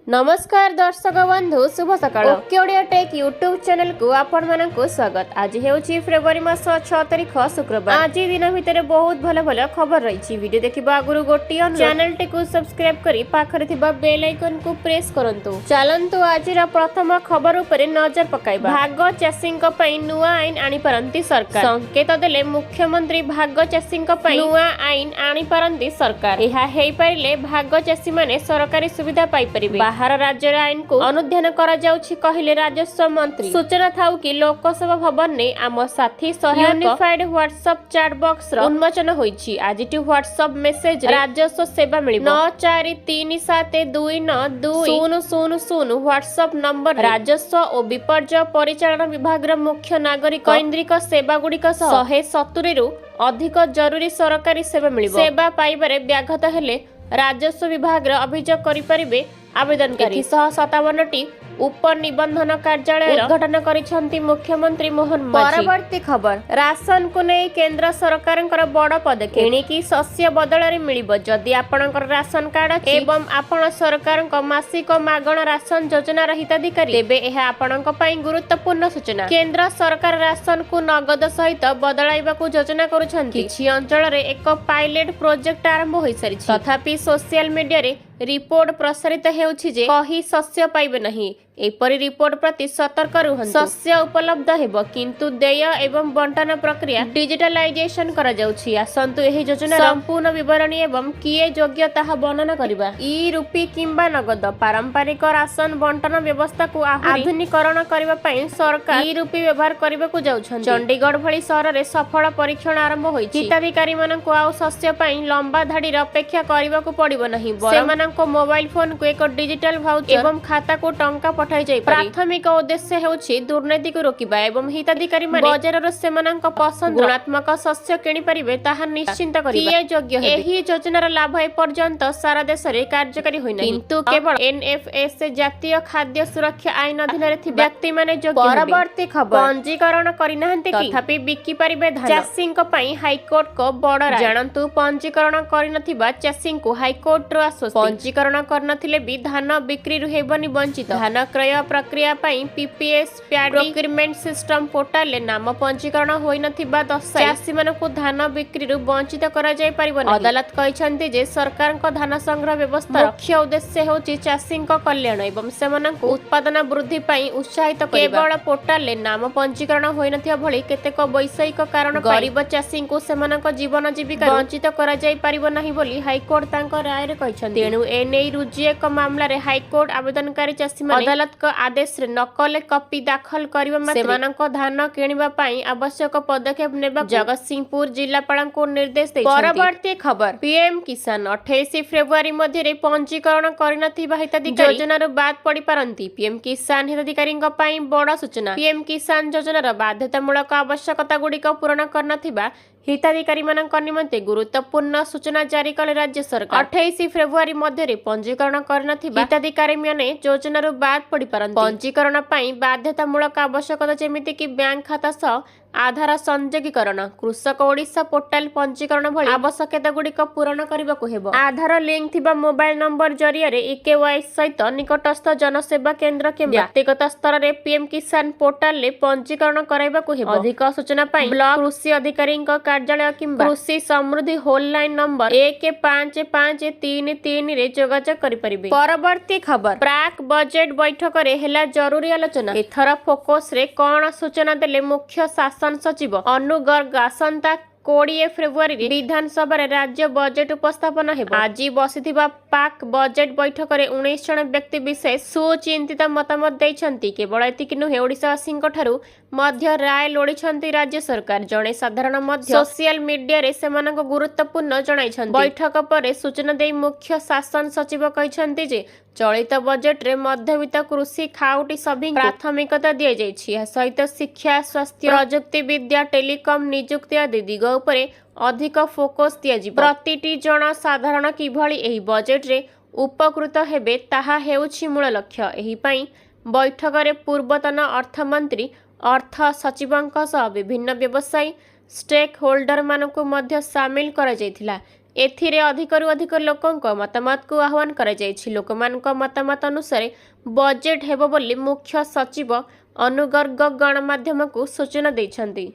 नमस्कार दर्शक बंधु शुभ सकाळ okay Odia take YouTube channel को आपण मानकु स्वागत। आज हेउची फेब्रुआरी मास 6 तारिख शुक्रवार। आज दिन भितर बहुत भल भल खबर रही। वीडियो देखिबा आगुरु गोटिया चैनल टी को सब्सक्राइब करी पाखरे थिबा बेल आइकन को प्रेस करंतु। चलंतु आजिरा प्रथम खबर उपरे नजर पकाइबा। भाग चाषींक पई नुआ आईन आनी परंती सरकार। संकेत देले मुख्यमंत्री भाग चाषींक पई नुआ आईन आनी परंती सरकार। एहा हेई पारिले भाग चाषी माने सरकारी सुविधा पाई परिबे। बाहर राज्य आईन को अनुध्यान करा जाउछि कहिले राजस्व मंत्री। सूचना थाउ कि लोकसभा भवन ने आम साथी यूनिफाइड व्हाट्सएप चैट बॉक्स रो उन्मोचन होइछि। आजिटि व्हाट्सएप मेसेज राजस्व सेवा मिलिबो। 9437292000 व्हाट्सएप नंबर राजस्व और विपर्य परिचालन विभाग रो मुख्य नागरिक केंद्रिक सेवा गुड़िक 170 रु अधिक जरूरी सरकारी सेवा मिलिबो। सेवा पाइबारे व्याघात हेले राजस्व विभाग रो अभियोग करि परिबे आवेदनकारी। 57टी उप निबंधन कार्यालय उद्घाटन करिसेंती मुख्यमंत्री मोहन माझी। परवर्ती खबर राशन को नहीं केंद्र सरकार बड़ पदक्षेप। एणिकी शस्य बदल मिलिबो। जदि आपणकर राशन कार्ड अछि एवं आपण सरकार मासिक मागण राशन योजना हिताधिकारी तेबे एहा आपणक पई गुरुत्वपूर्ण सूचना। केंद्र सरकार राशन को नगद सहित बदलाइबाकू योजना करुछंती। किछि अंचल रे एक पायलट प्रोजेक्ट आरंभ होई सारिछि। तथापि सोशल मीडिया रे रिपोर्ट प्रसारित हेउछि जे कही शस्य पाइबे नहीं। एपरी रिपोर्ट प्रति सतर्क रुहंतु। शस्य उपलब्ध हेबो किंतु देय एवं बंटन प्रक्रिया डिजिटलाइजेशन करा जाउछि। आसंतु एही योजना संपूर्ण विवरणी एवं किए योग्य ताहा वर्णन करिबा। ई रुपी किंबा नगद पारंपरिक राशन बंटन व्यवस्था को आधुनिकीकरण करिबा पई सरकार ई रुपी व्यवहार करिबा को जाउछन। चंडीगढ़ भली शहर रे सफल परीक्षण आरंभ होइछि। हिताधिकारी माननकु आउ शस्य पई लंबा धाडी रे अपेक्षा करिबा को पड़िबो नहीं। सेमाननको मोबाइल फोन को एक डिजिटल भाउचर एवं खाता को टंका पठाई जाय। प्राथमिक उद्देश्य हेउछि दुर्नीति को रोकिबा एवं हिताधिकारी माने बजारर सेमानक पसंद गुणात्मक शस्य किनि परिबे ताहा निश्चिंत करिबा किए योग्य हेबे। एही योजनार लाभ ए पर्यंत सारा देश रे कार्यकारी होई नै किंतु केवल एनएफएस जातीय खाद्य सुरक्षा आईन अधीन रे थिबा व्यक्ति माने योग्य हेबे। परवर्ती खबर पंजीकरण करि नाहंते कि तथापि बिक्की परिबे धान। चाषींक पई हाईकोर्ट को बड़ राय। जानंतु पंजीकरण करि नथिबा चाषीं को हाईकोर्ट रो आश्वस्ति। पंजीकरण करनथिले भी धान बिक्री रु हेबनी वंचित। धान क्रय प्रक्रिया पई पीपीएस प्रोक्यूरमेंट सिस्टम पोर्टल ले नाम पंजीकरण होई नथिबा दर्शाई चाषी मानकु धान बिक्री रु वंचित करा जाय परिबो नहीं। अदालत कहिसंती जे सरकार को धान संग्रह व्यवस्था मुख्य उद्देश्य होची चाषी कल्याण एवं सेमानकु उत्पादन वृद्धि पई उत्साहित करिबा। केवल पोर्टल ले नाम पंजीकरण होई नथिबा भली केतेक वैषयिक कारण गरीब चाषी को सेमानक जीवन जीविका वंचित करा जाय परिबो नहीं बोली हाईकोर्ट तांको राय रे कहिसंती। तेनु एने रुजु एक मामला रे हाईकोर्ट आवेदनकारी चाषी माने अदालत को आदेश रे नकल कॉपी दाखल करिबा मात्रे सेमानक धान किनिबा पई आवश्यक पदक्षेप नेबा जगतसिंहपुर जिल्लापाल को निर्देश दैछंती। परवर्ती खबर पीएम किसान 28 फेब्रुआरी मध्ये रे पंजीकरण करिनथिबा हिताधिकारी योजना रो बाद पड़ी पारंती। पीएम किसान हिताधिकारी पई बड़ सूचना। पीएम किसान योजना रो बाध्यतामूलक आवश्यकता गुडी पूर्ण करनथिबा हिताधिकारी मानक निमंते गुरुत्वपूर्ण सूचना जारी कले राज्य सरकार। 28 फेब्रुआरी मध्ये पंजीकरण करनथिबा हिताधिकारी माने योजना रो बाद पड़ी पारंती। पंजीकरण पई बाध्यतामूलक आवश्यकता जेमिति कि बैंक खाता सह आधार संयोगीकरण कृषक ओडिशा पोर्टल पंजीकरण भली आवश्यकता गुड़िक पूरण करबाकू हेबो। आधार लिंक थिबा मोबाइल नंबर जरिया रे ईकेवाईसी सहित निकटस्थ जनसेवा केंद्र के व्यक्तिगत स्तर रे पीएम किसान पोर्टल ले पंजीकरण कराइबाकू हेबो। अधिक सूचना पई ब्लॉक कृषि अधिकारी कार्यालय किंबा कृषि समृद्धि होटलाइन नंबर 155333 रे जोगाजोग करि परिबे। परवर्ती खबर प्राक बजेट बैठक रे हेला जरूरी आलोचना। एथरा फोकस रे कोन सूचना देले मुख्य शासन सचिव अनु गर्ग। आसंता 20 फेब्रुआरी विधानसभा राज्य बजेट उपस्थापन हेबो। आज बसिथिबा पाक बजेट बैठक रे 19 जन व्यक्ति विशेष सुचिंतित मतामत दैछंती। केवल एतिकि नुहे ओडिशावासींक ठारू मध्य राय लोड़िछंती राज्य सरकार। जणे साधारण मध्य सोशल मीडिया रे सेमानक गुरुत्वपूर्ण जणाइछंती। बैठक पर सूचना दे मुख्य शासन सचिव कहिछंती जे चलित बजेट रे मध्यवित्त कृषि खाउटी सभी प्राथमिकता दिया जायछि। सहित शिक्षा स्वास्थ्य प्रजुक्ति विद्या टेलीकॉम नियुक्ति आदि दिग उपरे अधिक फोकस दिया जिवो। प्रतिटी जन साधारण किभଳି एही बजेट रे उपकृत हेबे ताहा हेउछि मूल लक्ष्य। एही पई बैठक रे पूर्वतन अर्थमंत्री अर्थ सचिवंक सह विभिन्न व्यवसायी स्टेक होल्डर मानकु मध्य शामिल करा जायथिला। ଏଥିରେ ଅଧିକରୁ ଅଧିକ ଲୋକଙ୍କ ମତାମତକୁ ଆହ୍ୱାନ କରାଯାଇଛି। ଲୋକମାନଙ୍କ ମତାମତ ଅନୁସାରେ ବଜେଟ୍ ହେବ ବୋଲି ମୁଖ୍ୟ ସଚିବ ଅନୁ ଗର୍ଗ ଗଣମାଧ୍ୟମକୁ ସୂଚନା ଦେଇଛନ୍ତି।